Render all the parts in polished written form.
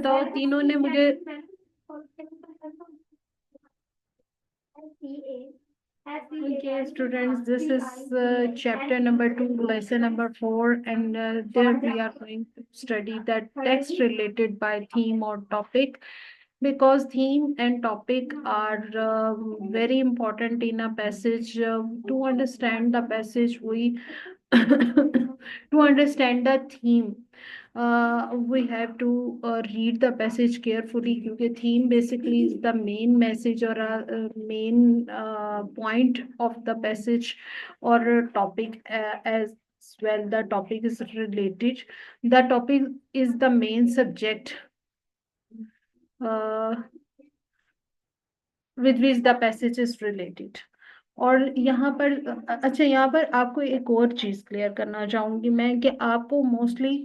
तो तीनों ने मुझे Okay, students, this is chapter number 2, lesson number 4, and there we are going to study the text related by theme or topic, because theme and topic are very important in a passage. To understand the passage, we to understand the theme, we have to read the passage carefully, क्योंकि theme basically is the main message or a main point of the passage or topic, as well the topic is related. The topic is the main subject uh, with which the passage is related. और यहाँ पर अच्छा, यहाँ पर आपको एक और चीज क्लियर करना चाहूंगी मैं, कि आपको मोस्टली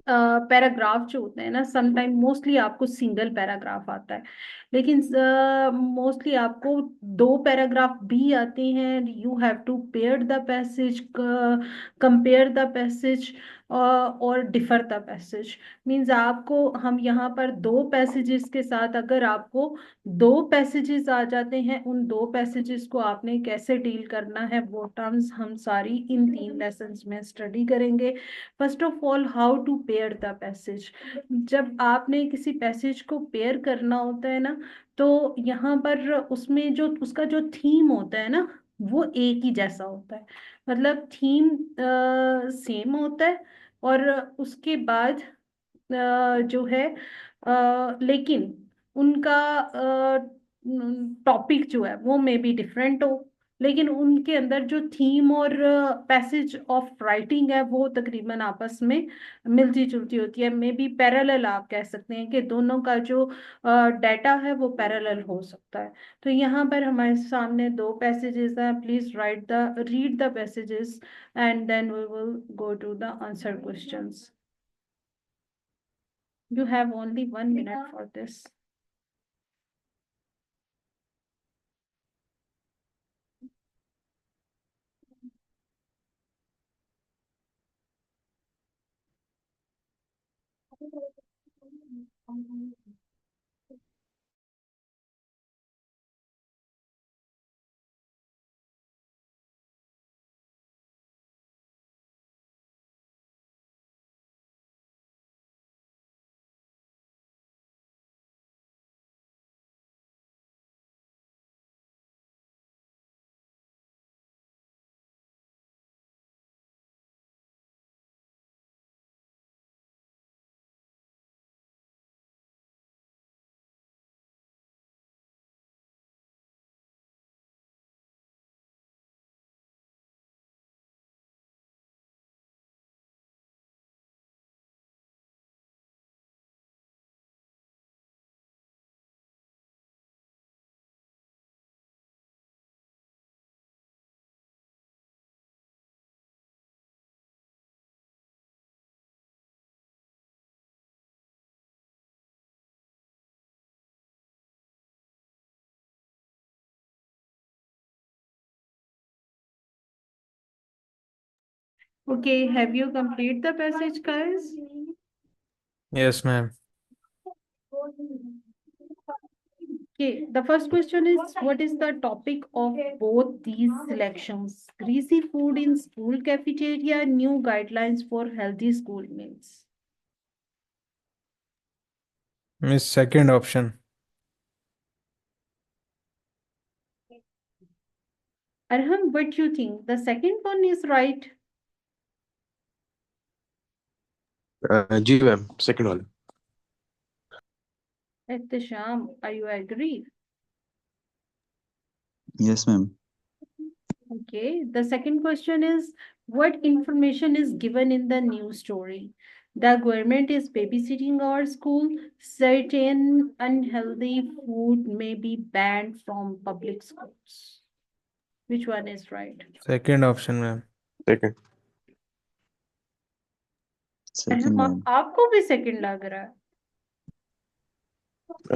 पैराग्राफ जो होते हैं ना, समटाइम मोस्टली आपको सिंगल पैराग्राफ आता है, लेकिन मोस्टली आपको दो पैराग्राफ भी आते हैं. You have to pair the passage, compare the passage और डिफर द पैसेज. मीन्स आपको, हम यहाँ पर दो पैसेजेस के साथ, अगर आपको दो पैसेजेस आ जाते हैं, उन दो पैसेजेस को आपने कैसे डील करना है, वो टर्म्स हम सारी इन 3 लेसन्स में स्टडी करेंगे. First of all, how to pair the passage. जब आपने किसी पैसेज को पेयर करना होता है ना, तो यहाँ पर उसमें जो उसका जो थीम होता है ना, वो एक ही जैसा होता है. मतलब थीम सेम होता है, और उसके बाद जो है, लेकिन उनका टॉपिक जो है वो मे बी डिफरेंट हो, लेकिन उनके अंदर जो थीम और पैसेज ऑफ राइटिंग है वो तकरीबन आपस में मिलती जुलती होती है. मे बी पैरेलल आप कह सकते हैं, कि दोनों का जो डाटा है वो पैरेलल हो सकता है. तो यहाँ पर हमारे सामने दो पैसेजेस हैं. Please read the passages, and then we will go to the answer questions. You have only 1 minute for this. Okay, have you complete the passage, guys? Yes, ma'am. Okay, the first question is, what is the topic of both these selections? Greasy food in school cafeteria, new guidelines for healthy school meals. Miss second option. Arham, what do you think? The second one is right. जी ma'am, second वाला. Ehtisham, are you agree? Yes, ma'am. Okay, the second question is, what information is given in the news story? The government is babysitting our school. Certain unhealthy food may be banned from public schools. Which one is right? Second option, ma'am. Second. Second, ma'am. आपको भी second लग रहा है?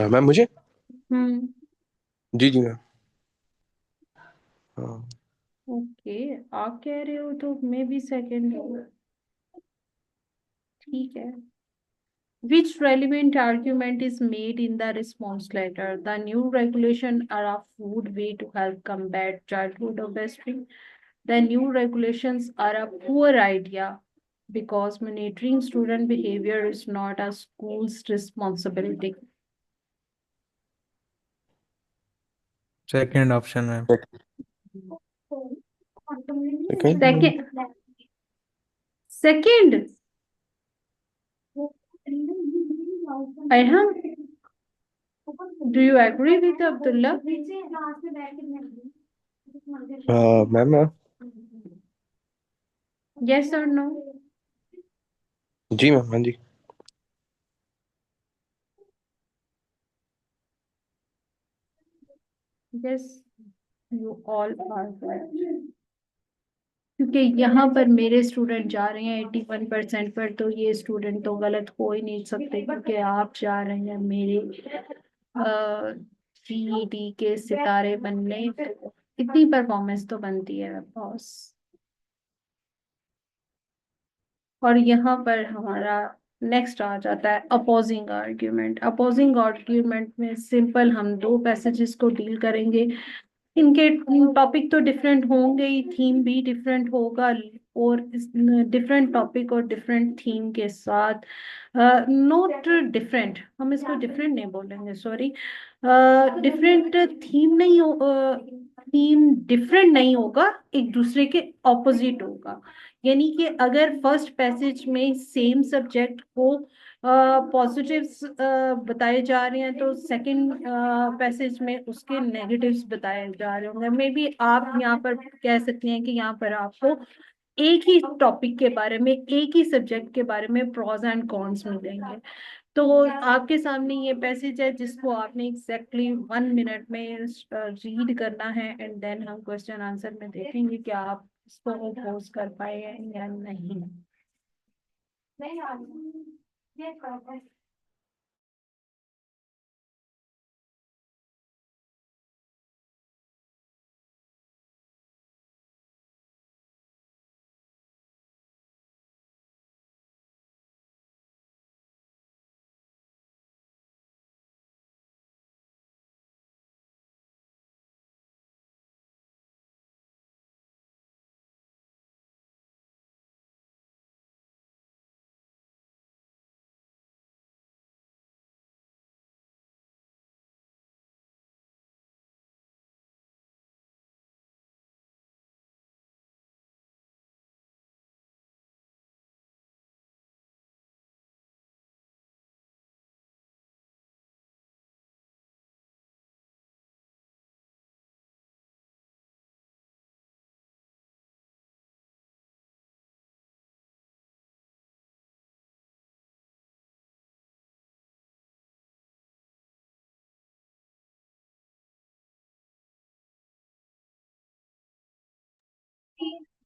Ma'am मुझे. हम्म. जी जी ma'am. हाँ. Okay, आप कह रहे हो तो मे बी सेकंड होगा. ठीक है. Which relevant argument is made in the response letter? The new regulation are a food way to help combat childhood obesity. The new regulations are a poor idea because monitoring student behavior is not a school's responsibility. Second option, ma'am. Second. Second. Ayhan, do you agree with Abdullah? Ma'am Yes or no? जी ma'am, हाँ जी। Yes, you all are right. क्योंकि यहाँ पर मेरे student जा रहे हैं 81% पर, तो ये स्टूडेंट तो गलत हो ही नहीं सकते क्योंकि आप जा रहे हैं मेरे जीईडी के सितारे बनने। तो इतनी परफॉर्मेंस तो बनती है बॉस। और यहाँ पर हमारा नेक्स्ट आ जाता है अपोजिंग आर्ग्यूमेंट। अपोजिंग आर्ग्यूमेंट में सिंपल हम दो पैसेजेस को डील करेंगे। इनके टॉपिक तो डिफरेंट होंगे ही, थीम भी डिफरेंट होगा, और डिफरेंट टॉपिक और डिफरेंट थीम के साथ, नोट डिफरेंट, हम इसको डिफरेंट नहीं बोलेंगे, सॉरी, डिफरेंट थीम नहीं हो, थीम डिफरेंट नहीं होगा, एक दूसरे के ऑपोजिट होगा। यानी कि अगर फर्स्ट पैसेज में सेम सब्जेक्ट को पॉजिटिव्स बताए जा रहे हैं, तो सेकंड पैसेज में उसके नेगेटिव्स बताए जा रहे होंगे। मे बी आप यहाँ पर कह सकते हैं कि यहाँ पर आपको एक ही टॉपिक के बारे में, एक ही सब्जेक्ट के बारे में प्रॉज एंड कॉन्स मिलेंगे। तो आपके सामने ये पैसेज है जिसको आपने एग्जैक्टली 1 मिनट में रीड करना है, एंड देन हम क्वेश्चन आंसर में देखेंगे कि आप इसको अपोज कर पाए या नहीं।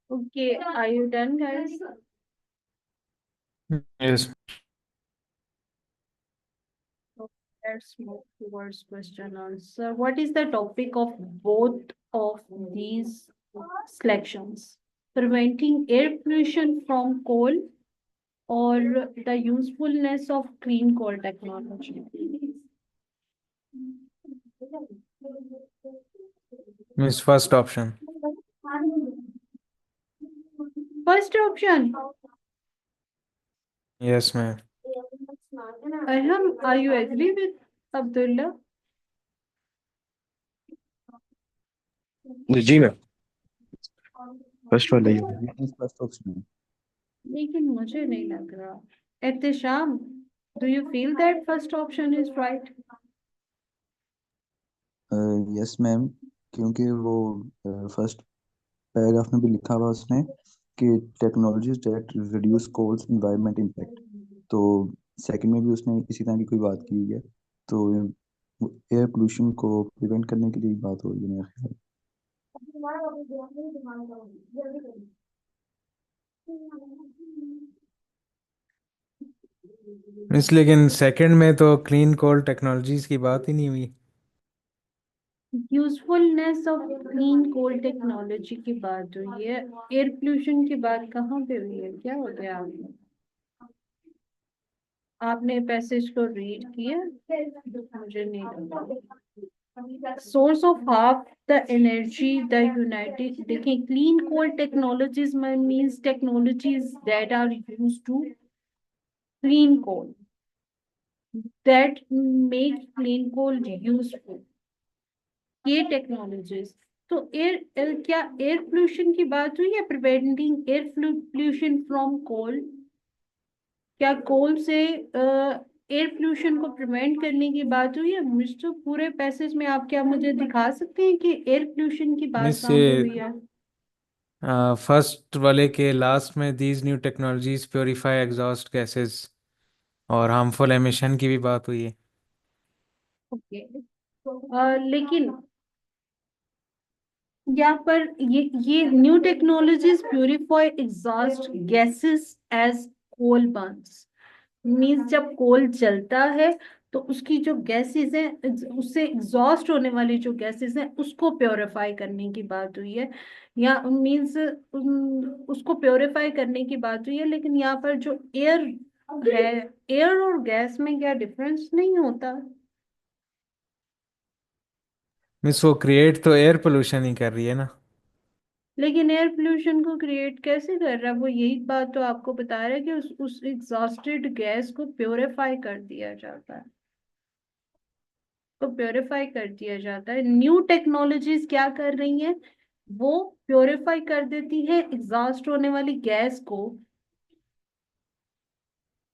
Okay, are you done, guys? Yes. Let's move towards question answer. What is the topic of both of these selections? Preventing air pollution from coal or the usefulness of clean coal technology? Miss first option. First option. Yes, ma'am. Arham, are you agree with Abdullah? जी ma'am, first वाला ही। First option है। लेकिन मुझे नहीं लग रहा। Ehtesham, do you feel that first option is right? Yes ma'am, क्योंकि वो फर्स्ट पैराग्राफ में भी लिखा हुआ उसने कि technologies that reduce coal's environment impact. तो सेकंड में भी उसने इसी तरह की कोई बात की हुई है, तो एयर पोल्यूशन को प्रिवेंट करने के लिए बात हो रही है मेरे ख्याल। मिस लेकिन सेकंड में तो क्लीन कोल टेक्नोलॉजीज की बात ही नहीं हुई। Usefulness of clean coal technology की बात हुई है, एयर पोल्यूशन की बात कहाँ पे हुई है? क्या हो गया आपको? आपने पैसेज को रीड किया? मुझे नहीं लगा। Source of half the energy the united, देखिए clean coal technologies means technologies that are used to clean coal, that make clean coal useful, ये टेक्नोलॉजीज। तो क्या एयर पोल्यूशन की बात हुई है, preventing air pollution from coal? क्या coal से एयर पोल्यूशन को प्रिवेंट करने की बात हुई है? मिस्टर, पूरे पैसेज में आप क्या मुझे दिखा सकते हैं कि एयर पोल्यूशन की बात मिस कहाँ पे हुई है? फर्स्ट वाले के लास्ट में these new technologies purify exhaust gases और हार्मफुल एमिशन की भी बात हुई है। ओके, लेकिन यहाँ पर ये new technologies purify exhaust gases as coal burns, means जब कोल जलता है तो उसकी जो गैसेस हैं, उससे एग्जॉस्ट होने वाली जो गैसेस हैं उसको प्योरीफाई करने की बात हुई है, या मीन्स उसको प्योरीफाई करने की बात हुई है। लेकिन यहाँ पर जो एयर है, एयर और गैस में क्या डिफरेंस नहीं होता? मिस वो क्रिएट तो एयर पोल्यूशन ही कर रही है ना। लेकिन एयर पोल्यूशन को क्रिएट कैसे कर रहा है? वो यही बात तो आपको बता रहा है कि उस एग्जॉस्टेड गैस को प्योरीफाई कर दिया जाता है, तो प्योरीफाई कर दिया जाता है। न्यू टेक्नोलॉजीज क्या कर रही हैं, वो प्योरीफाई कर देती है एग्जॉस्ट होने वाली गैस को,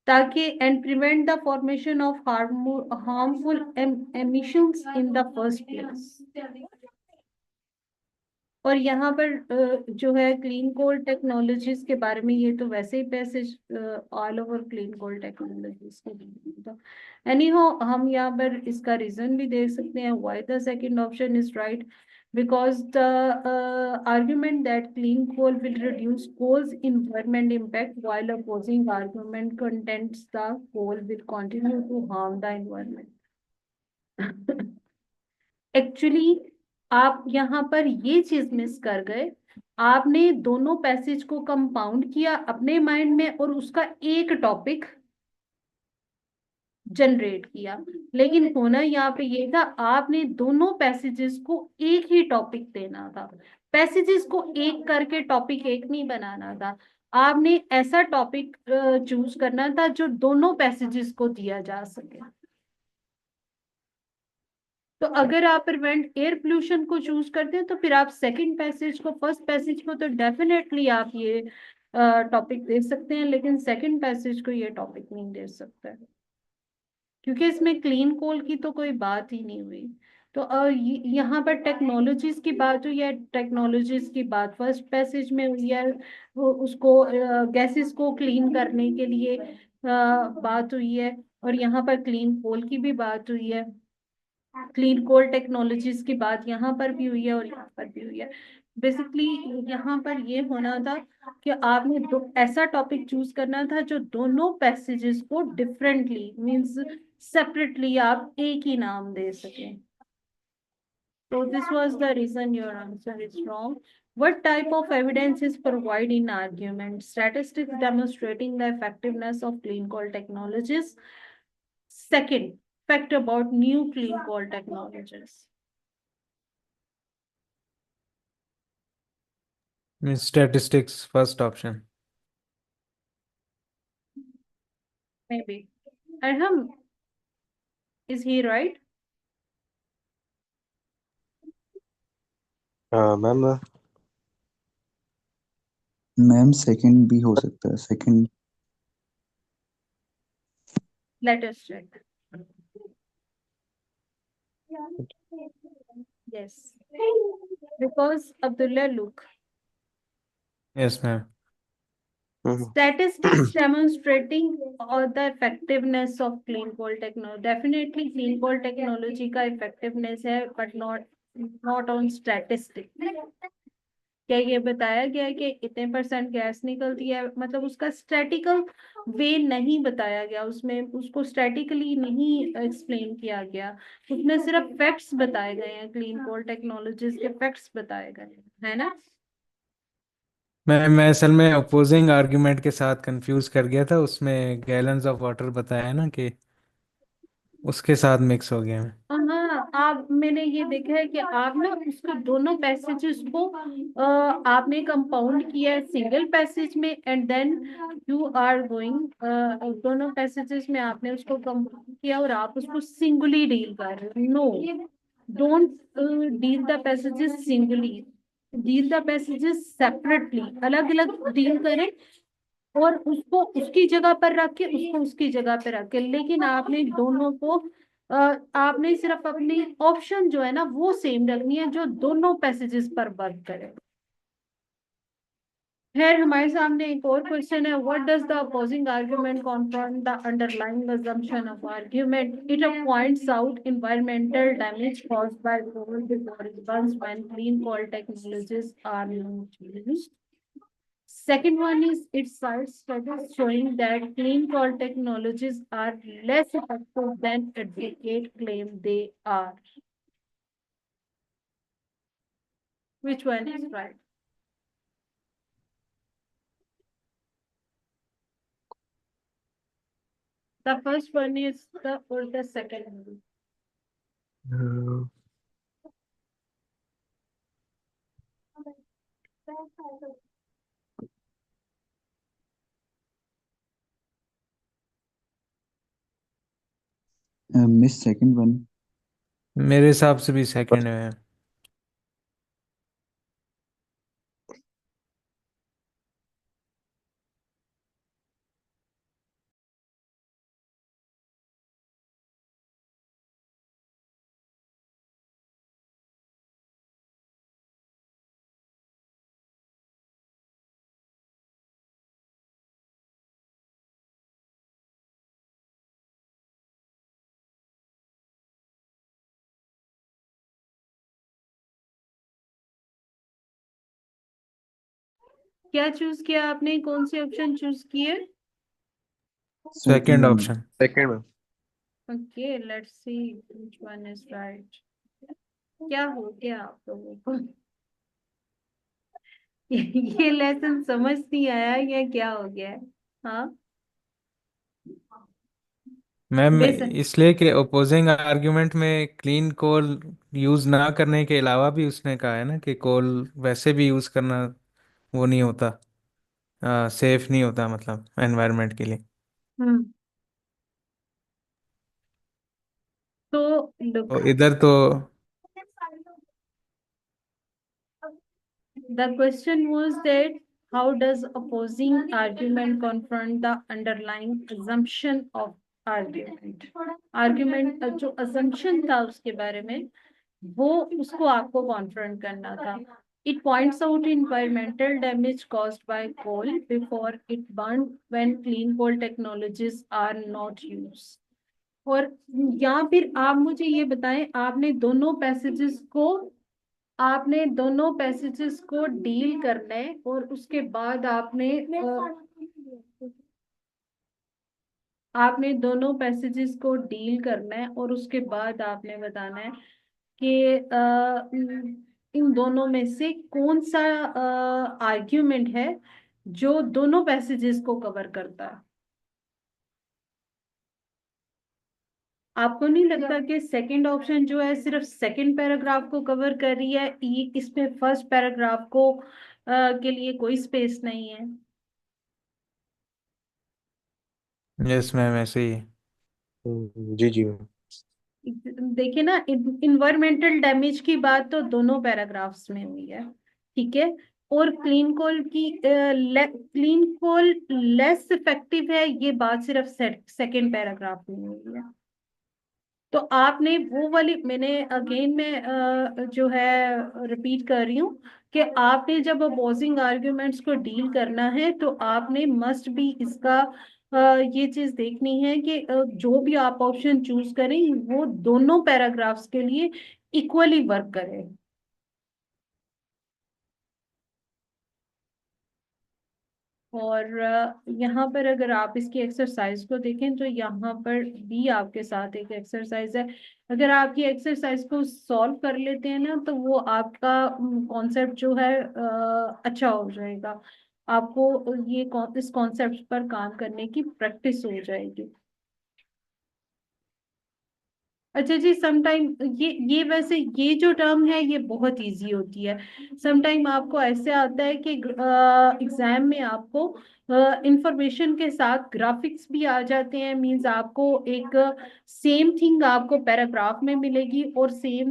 ताकि and prevent the formation of harmful emissions in the first place. और यहाँ पर जो है क्लीन कोल टेक्नोलॉजीज के बारे में, ये तो वैसे ही passage all over clean coal technologies के, एनी हो हम यहाँ पर इसका रीजन भी दे सकते हैं why the second option is right, because the argument that clean coal will reduce coal's environment impact, while opposing argument contends the coal will continue to harm the environment. Actually आप यहाँ पर ये चीज miss कर गए, आपने दोनों passage को कंपाउंड किया अपने माइंड में और उसका एक टॉपिक जनरेट किया। लेकिन होना यहाँ पे ये था, आपने दोनों पैसेजेस को एक ही टॉपिक देना था, पैसेजेस को एक करके टॉपिक एक नहीं बनाना था, आपने ऐसा टॉपिक चूज करना था जो दोनों पैसेजेस को दिया जा सके। तो अगर आप प्रिवेंट एयर पोल्यूशन को चूज करते हैं तो फिर आप सेकंड पैसेज को, फर्स्ट पैसेज को तो डेफिनेटली आप ये टॉपिक दे सकते हैं, लेकिन सेकंड पैसेज को ये टॉपिक नहीं दे सकते, क्योंकि इसमें क्लीन कोल की तो कोई बात ही नहीं हुई। तो यहाँ पर टेक्नोलॉजीज की बात हुई है, टेक्नोलॉजीज की बात फर्स्ट पैसेज में हुई है, वो उसको गैसेस को क्लीन करने के लिए बात हुई है, और यहाँ पर क्लीन कोल की भी बात हुई है, क्लीन कोल टेक्नोलॉजीज की बात यहाँ पर भी हुई है और यहाँ पर भी हुई है। बेसिकली यहाँ पर ये होना था कि आपने दो ऐसा टॉपिक चूज करना था जो दोनों पैसेजेस को डिफरेंटली मींस सेपरेटली आप एक ही नाम दे सकें। So this was the reason your answer is wrong. What type of evidence is provided in argument? Statistics demonstrating the effectiveness of clean coal technologies. Second, fact about new clean coal technologies. Miss statistics first option. Maybe. Arham, is he right? Ma'am ma'am second भी हो सकता है, second. Let us check. Yes. Because Abdullah, look. Yes ma'am. Statistics demonstrating the effectiveness of clean coal technology. Definitely clean coal technology का effectiveness है, but not on statistics. क्या ये बताया गया है कि इतने परसेंट गैस निकलती है, मतलब उसका स्टैटिकल वे नहीं बताया गया, उसमें उसको स्टैटिकली नहीं एक्सप्लेन किया गया, उसमें सिर्फ फैक्ट्स बताए गए हैं, क्लीन कोल टेक्नोलॉजीज के फैक्ट्स बताए गए हैं, है ना? मैं असल में अपोजिंग आर्ग्यूमेंट के साथ कंफ्यूज कर गया था, उसमें गैलन्स ऑफ वाटर बताया ना कि उसके साथ मिक्स हो गया मैं। हाँ, आप मैंने ये देखा है कि आप ना उसको दोनों पैसेजेस को आपने कंपाउंड किया है सिंगल पैसेज में, and then you are going, दोनों पैसेजेस में आपने उसको कंपाउंड किया और आप उसको सिंगली डील कर रहे हो। No, don't deal the passages singly, deal the passages separately, अलग अलग डील करें, और उसको उसकी जगह पर रख के उसको उसकी जगह पर रख के, लेकिन आपने दोनों को आपने सिर्फ अपनी ऑप्शन जो है ना वो सेम रखनी है जो दोनों पैसेजेस पर वर्क करे। फिर हमारे सामने एक और क्वेश्चन है, what does the opposing argument confront the underlying assumption of argument, it points out environmental damage caused by coal before it burns when clean coal technologies are not used. Second one is it cites studies showing that clean coal technologies are less effective than advocate claim they are. Which one is right? The first one is the or the second one? Miss second one. मेरे हिसाब से भी second है। क्या choose किया आपने, कौन से ऑप्शन चूज किए? Second second one. Option. Second में। Okay, let's see which one is right. क्या हो गया आप लोगों को? ये लेसन समझ नहीं आया या क्या हो गया है? हाँ, मैम बेसन। इसलिए कि ओपोजिंग आर्ग्यूमेंट में क्लीन कोल यूज ना करने के अलावा भी उसने कहा है ना कि कोल वैसे भी यूज करना वो नहीं होता, सेफ नहीं होता मतलब एनवायरनमेंट के लिए। हम्म, तो लुक, तो इधर तो the question was that how does opposing argument confront the underlying assumption of argument? Argument जो assumption था उसके बारे में, वो उसको आपको confront करना था। It points out environmental damage caused by coal before it burned when clean coal technologies are not used. और या फिर आप मुझे ये बताएं, आपने दोनों पैसेजेस को डील करना है और उसके बाद आपने दोनों पैसेजेस को डील करना है और उसके बाद आपने बताना है कि इन दोनों में से कौन सा आर्ग्यूमेंट है जो दोनों पैसेजेस को कवर करता है। आपको नहीं लगता कि सेकंड ऑप्शन जो है सिर्फ सेकंड पैराग्राफ को कवर कर रही है, ये इसमें फर्स्ट पैराग्राफ को के लिए कोई स्पेस नहीं है? यस मैम ऐसे ही है। जी जी मैम। देखिए ना, इन्वायरमेंटल डैमेज की बात तो दोनों पैराग्राफ्स में हुई है, ठीक है, और क्लीन कोल लेस इफेक्टिव है ये बात सिर्फ सेकंड पैराग्राफ में हुई है। तो आपने वो वाली, मैंने अगेन में जो है रिपीट कर रही हूँ कि आपने जब अपोजिंग आर्ग्यूमेंट्स को डील करना है तो आपने मस्ट बी इसका ये चीज देखनी है कि जो भी आप ऑप्शन चूज करें वो दोनों पैराग्राफ्स के लिए इक्वली वर्क करे। और यहाँ पर अगर आप इसकी एक्सरसाइज को देखें तो यहाँ पर भी आपके साथ एक एक्सरसाइज है। अगर आप ये एक्सरसाइज को सॉल्व कर लेते हैं ना तो वो आपका कॉन्सेप्ट जो है अच्छा हो जाएगा। आपको इस कॉन्सेप्ट पर काम करने की प्रैक्टिस हो जाएगी। अच्छा जी, समटाइम ये वैसे ये जो टर्म है ये बहुत इजी होती है। समटाइम आपको ऐसे आता है कि एग्जाम में आपको इंफॉर्मेशन के साथ ग्राफिक्स भी आ जाते हैं। मींस आपको एक सेम थिंग आपको पैराग्राफ में मिलेगी और सेम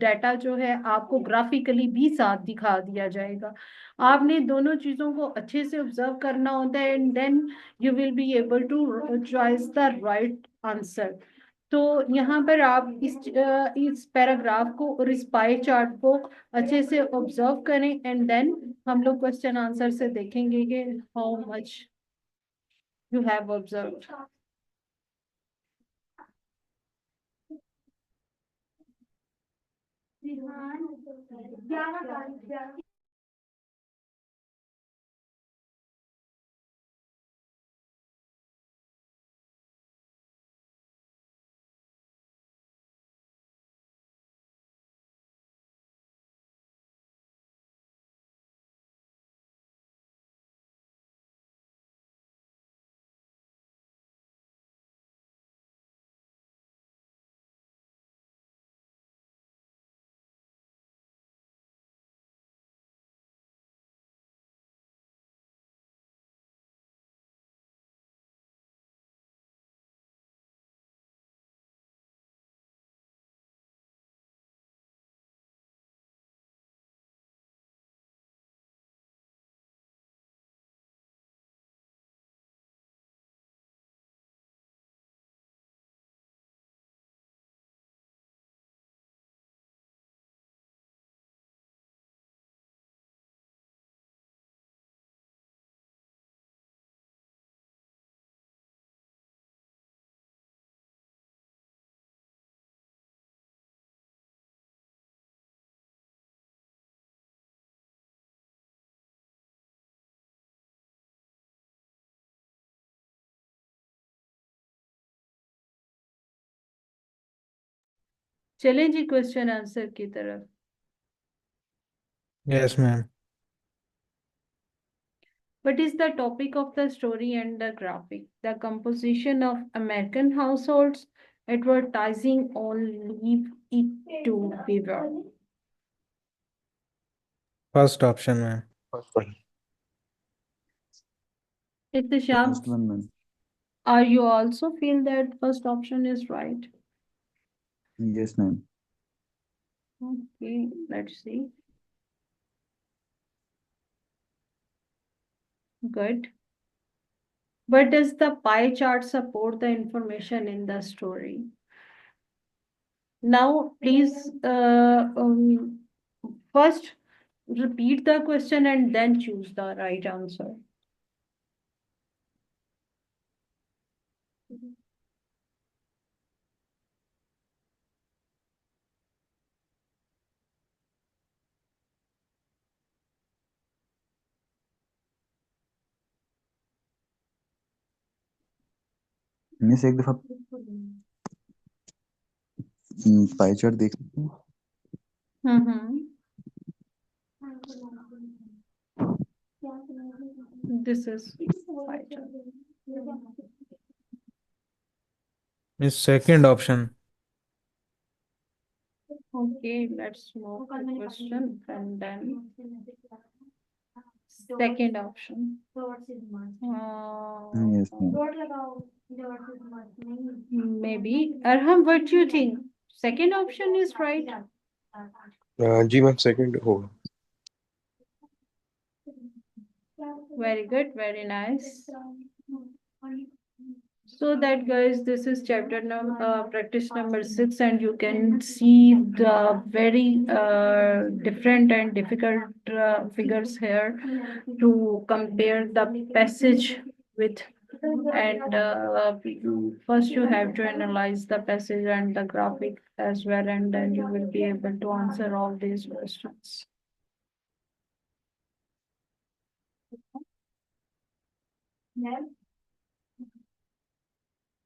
डाटा जो है आपको ग्राफिकली भी साथ दिखा दिया जाएगा। आपने दोनों चीजों को अच्छे से ऑब्जर्व करना होता है and then you will be able to choice the right answer. तो यहाँ पर आप इस पैराग्राफ को और इस पाई चार्ट को अच्छे से ऑब्जर्व करें एंड देन हम लोग क्वेश्चन आंसर से देखेंगे कि how much you have observed. चलें जी क्वेश्चन आंसर की तरफ। Yes ma'am. What is the topic of the story and the graphic? The composition of American households, advertising on Leave It to Beaver. First option ma'am. First one. Ihtisham, first one ma'am. are you also feel that first option is right? Yes ma'am. Okay, let's see. Good. But does the pie chart support the information in the story? Now, please first repeat the question and then choose the right answer. Miss एक दफा pie chart देख सकते हैं? Mm-hmm. This is pie chart. इस second option. Okay, let's move to question and then second option. Yes ma'am. Maybe. Arham, what do you think? Second option is right. जी ma'am second होगा। Very good, very nice. So that guys, this is chapter number practice number 6, and you can see the very different and difficult figures here to compare the passage with. And first you have to analyze the passage and the graphic as well, and then you will be able to answer all these questions.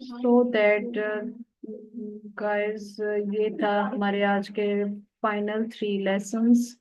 So that guys, ये था हमारे आज के final 3 lessons.